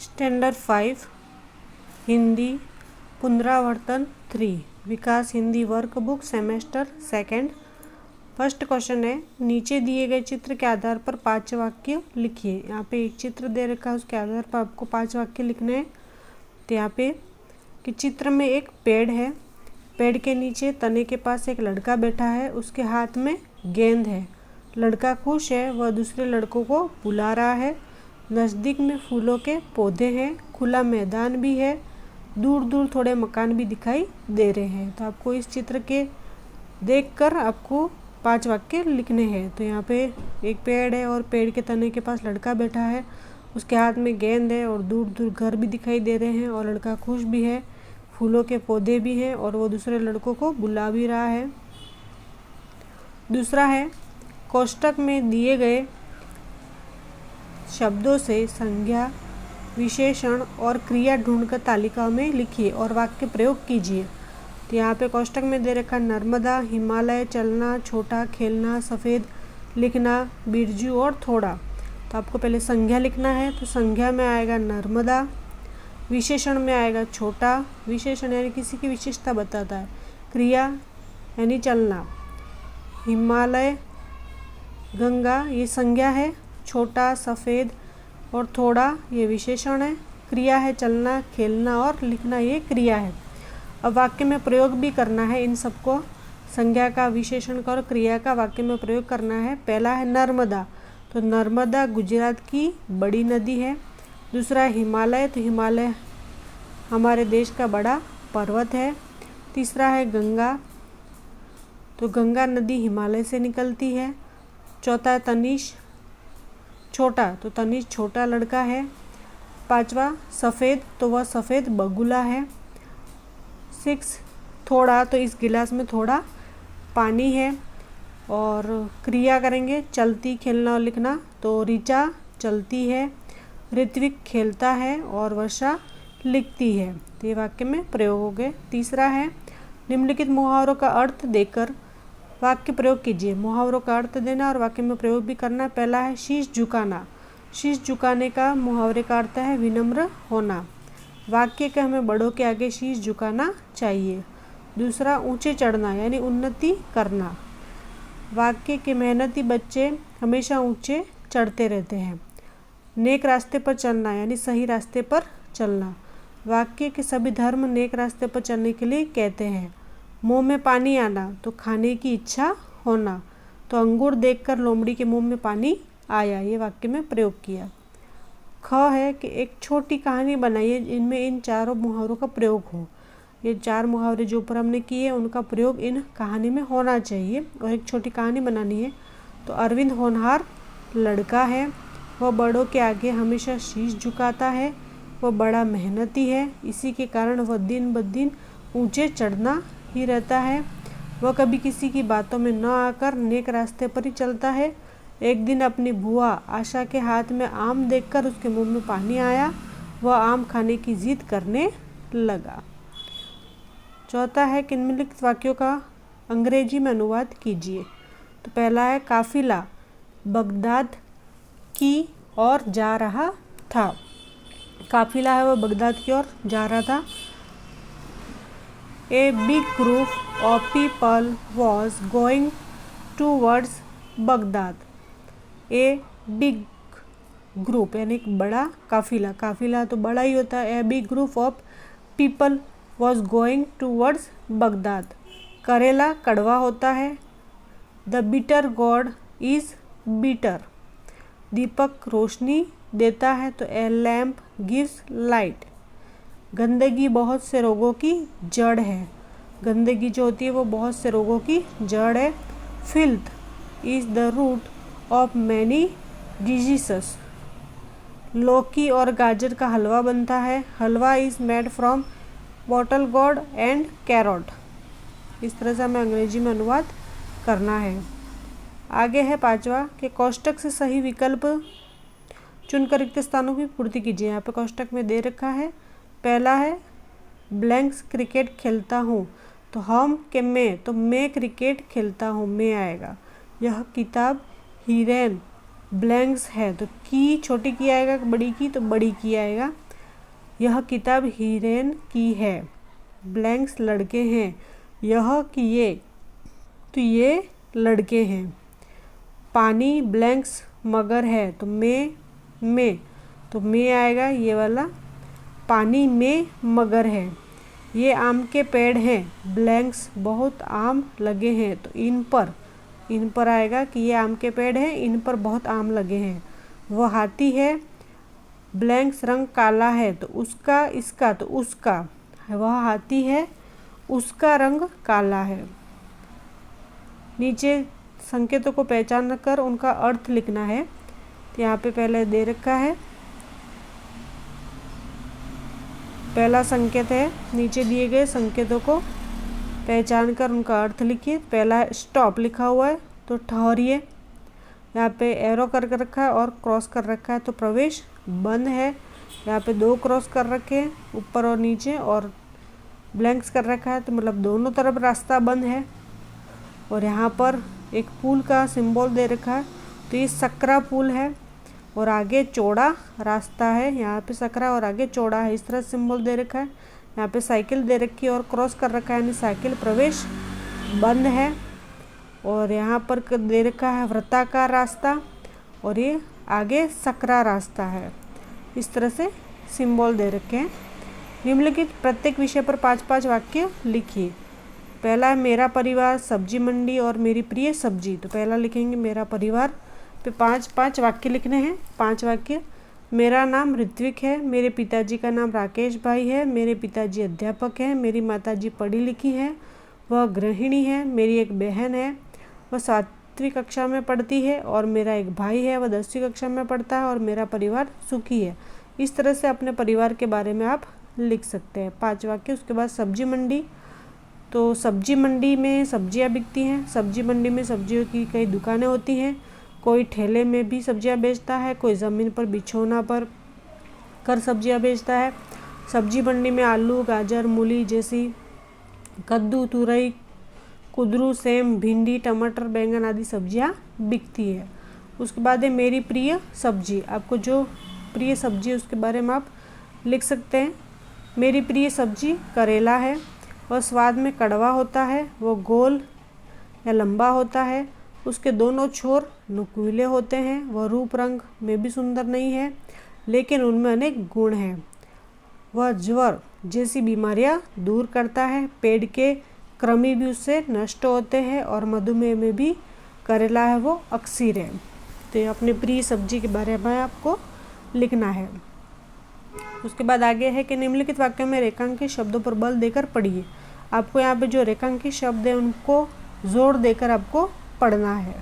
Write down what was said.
Standard 5 Hindi पुनरावर्तन 3 Vikas Hindi workbook semester second. First question है, नीचे दिए गए चित्र के आधार पर 5 वाक्य लिखिए। यहाँ पे एक चित्र दे रखा है, उसके आधार पर आपको 5 वाक्य लिखने हैं। तो यहाँ पे कि चित्र में एक पेड़ है, पेड़ के नीचे तने के पास एक लड़का बैठा है, उसके हाथ में गेंद है। लड़का खुश है, वह दूसरे लड़कों को बुला रहा है। नज़दीक में फूलों के पौधे हैं, खुला मैदान भी है, दूर दूर थोड़े मकान भी दिखाई दे रहे हैं। तो आपको इस चित्र के देखकर आपको 5 वाक्य लिखने हैं। तो यहाँ पे एक पेड़ है और पेड़ के तने के पास लड़का बैठा है, उसके हाथ में गेंद है और दूर दूर घर भी दिखाई दे रहे हैं और लड़का खुश भी है, फूलों के पौधे भी हैं और वो दूसरे लड़कों को बुला भी रहा है। दूसरा है, कोष्ठक में दिए गए शब्दों से संज्ञा, विशेषण और क्रिया ढूंढकर तालिकाओं में लिखिए और वाक्य प्रयोग कीजिए। तो यहाँ पे कोष्ठक में दे रखा नर्मदा, हिमालय, चलना, छोटा, खेलना, सफ़ेद, लिखना, बिरजू और थोड़ा। तो आपको पहले संज्ञा लिखना है, तो संज्ञा में आएगा नर्मदा, विशेषण में आएगा छोटा, विशेषण यानी किसी की विशेषता बताता है, क्रिया यानी चलना, हिमालय, गंगा ये संज्ञा है, छोटा, सफ़ेद और थोड़ा ये विशेषण है, क्रिया है चलना, खेलना और लिखना ये क्रिया है। अब वाक्य में प्रयोग भी करना है इन सबको, संज्ञा का, विशेषण का और क्रिया का वाक्य में प्रयोग करना है। पहला है नर्मदा, तो नर्मदा गुजरात की बड़ी नदी है। दूसरा है हिमालय, तो हिमालय हमारे देश का बड़ा पर्वत है। तीसरा है गंगा, तो गंगा नदी हिमालय से निकलती है। चौथा है तनिष, छोटा, तो तनिष छोटा लड़का है। पांचवा सफ़ेद, तो वह सफ़ेद बगुला है। 6 थोड़ा, तो इस गिलास में थोड़ा पानी है। और क्रिया करेंगे चलती, खेलना और लिखना, तो ऋचा चलती है, ऋत्विक खेलता है और वर्षा लिखती है। तो ये वाक्य में प्रयोग हो गए। तीसरा है, निम्नलिखित मुहावरों का अर्थ देकर वाक्य प्रयोग कीजिए। मुहावरों का अर्थ देना और वाक्य में प्रयोग भी करना। पहला है शीश झुकाना, शीश झुकाने का मुहावरे का अर्थ है विनम्र होना। वाक्य के हमें बड़ों के आगे शीश झुकाना चाहिए। दूसरा ऊंचे चढ़ना यानी उन्नति करना। वाक्य के मेहनती बच्चे हमेशा ऊंचे चढ़ते रहते हैं। नेक रास्ते पर चलना यानी सही रास्ते पर चलना। वाक्य के सभी धर्म नेक रास्ते पर चलने के लिए कहते हैं। मुंह में पानी आना, तो खाने की इच्छा होना, तो अंगूर देखकर लोमड़ी के मुंह में पानी आया, ये वाक्य में प्रयोग किया। ख है कि एक छोटी कहानी बनाइए जिनमें इन चारों मुहावरों का प्रयोग हो। ये 4 मुहावरे जो ऊपर हमने किए उनका प्रयोग इन कहानी में होना चाहिए और एक छोटी कहानी बनानी है। तो अरविंद होनहार लड़का है, वह बड़ों के आगे हमेशा शीश झुकाता है, वह बड़ा मेहनती है, इसी के कारण वह दिन ब दिन ऊंचे चढ़ना ही रहता है। वह कभी किसी की बातों में न आकर नेक रास्ते पर ही चलता है। एक दिन अपनी बुआ आशा के हाथ में आम देखकर उसके मुंह में पानी आया, वह आम खाने की जिद करने लगा। चौथा है कि निम्नलिखित वाक्यों का अंग्रेजी में अनुवाद कीजिए। तो पहला है काफिला बगदाद की ओर जा रहा था। काफिला है वह बगदाद की ओर जा रहा था। A big group of people was going towards Baghdad. A big group यानी एक बड़ा काफिला, काफिला तो बड़ा ही होता है। A big group of people was going towards Baghdad. करेला कड़वा होता है। The bitter gourd is bitter. दीपक रोशनी देता है, तो A lamp gives light. गंदगी बहुत से रोगों की जड़ है। गंदगी जो होती है वो बहुत से रोगों की जड़ है। Filth is the root of many diseases. लौकी और गाजर का हलवा बनता है। Halwa is made from bottle gourd and carrot. इस तरह से हमें अंग्रेजी में अनुवाद करना है। आगे है 5वां कि कोष्ठक से सही विकल्प चुनकर रिक्त स्थानों की पूर्ति कीजिए। यहाँ पे कोष्ठक में दे रखा है। पहला है ब्लैंक्स क्रिकेट खेलता हूँ, तो हम के मैं, तो मैं क्रिकेट खेलता हूँ, मैं आएगा। यह किताब हिरेन ब्लैंक्स है, तो की छोटी की आएगा, बड़ी की तो बड़ी की आएगा। यह किताब हिरेन की है। ब्लैंक्स लड़के हैं। यह किए, तो ये लड़के हैं। पानी ब्लैंक्स मगर है, तो में तो में आएगा ये वाला, पानी में मगर है। ये आम के पेड़ हैं, ब्लैंक्स बहुत आम लगे हैं, तो इन पर आएगा कि ये आम के पेड़ हैं, इन पर बहुत आम लगे हैं। वह हाथी है, ब्लैंक्स रंग काला है, तो उसका, इसका, तो उसका। वह हाथी है, उसका रंग काला है। नीचे संकेतों को पहचान कर उनका अर्थ लिखना है। तो यहाँ पे पहले दे रखा है, पहला संकेत है, नीचे दिए गए संकेतों को पहचान कर उनका अर्थ लिखिए। पहला स्टॉप लिखा हुआ है, तो ठहरिए। यहाँ पे एरो कर रखा है और क्रॉस कर रखा है, तो प्रवेश बंद है। यहाँ पे 2 क्रॉस कर रखे हैं, ऊपर और नीचे, और ब्लैंक्स कर रखा है, तो मतलब दोनों तरफ रास्ता बंद है। और यहाँ पर एक पुल का सिंबल दे रखा है, तो ये सकरा पुल है और आगे चौड़ा रास्ता है। यहाँ पे सकरा और आगे चौड़ा है, इस तरह सिंबल दे रखा है। यहाँ पे साइकिल दे रखी है और क्रॉस कर रखा है, यानी साइकिल प्रवेश बंद है। और यहाँ पर दे रखा है वृत्ताकार रास्ता और ये आगे सकरा रास्ता है। इस तरह से सिंबल दे रखे हैं। निम्नलिखित प्रत्येक विषय पर 5-5 वाक्य लिखिए। पहला है मेरा परिवार, सब्जी मंडी और मेरी प्रिय सब्जी। तो पहला लिखेंगे मेरा परिवार पे 5-5 वाक्य लिखने हैं। 5 वाक्य। मेरा नाम ऋत्विक है, मेरे पिताजी का नाम राकेश भाई है, मेरे पिताजी अध्यापक हैं, मेरी माताजी पढ़ी लिखी है, वह गृहिणी है, मेरी एक बहन है, वह 7वीं कक्षा में पढ़ती है, और मेरा एक भाई है, वह 10वीं कक्षा में पढ़ता है, और मेरा परिवार सुखी है। इस तरह से अपने परिवार के बारे में आप लिख सकते हैं 5 वाक्य। उसके बाद सब्जी मंडी। तो सब्जी मंडी में सब्जियां बिकती हैं। सब्जी मंडी में सब्जियों की कई दुकानें होती हैं। कोई ठेले में भी सब्जियां बेचता है, कोई ज़मीन पर बिछौना पर कर सब्जियां बेचता है। सब्जी मंडी में आलू, गाजर, मूली जैसी, कद्दू, तुरई, कुंदरू, सेम, भिंडी, टमाटर, बैंगन आदि सब्जियां बिकती है। उसके बाद है मेरी प्रिय सब्जी। आपको जो प्रिय सब्जी है उसके बारे में आप लिख सकते हैं। मेरी प्रिय सब्जी करेला है। वह स्वाद में कड़वा होता है, वो गोल या लंबा होता है, उसके दोनों छोर नुकीले होते हैं, वह रूप रंग में भी सुंदर नहीं है, लेकिन उनमें अनेक गुण हैं। वह ज्वर जैसी बीमारियां दूर करता है, पेड़ के कृमि भी उससे नष्ट होते हैं, और मधुमेह में भी करेला है वो अक्सीर है। तो ये अपनी प्रिय सब्जी के बारे में आपको लिखना है। उसके बाद आगे है कि निम्नलिखित वाक्यों में रेखांकित शब्दों पर बल देकर पढ़िए। आपको यहाँ पे जो रेखांकित शब्द है उनको जोर देकर आपको पढ़ना है।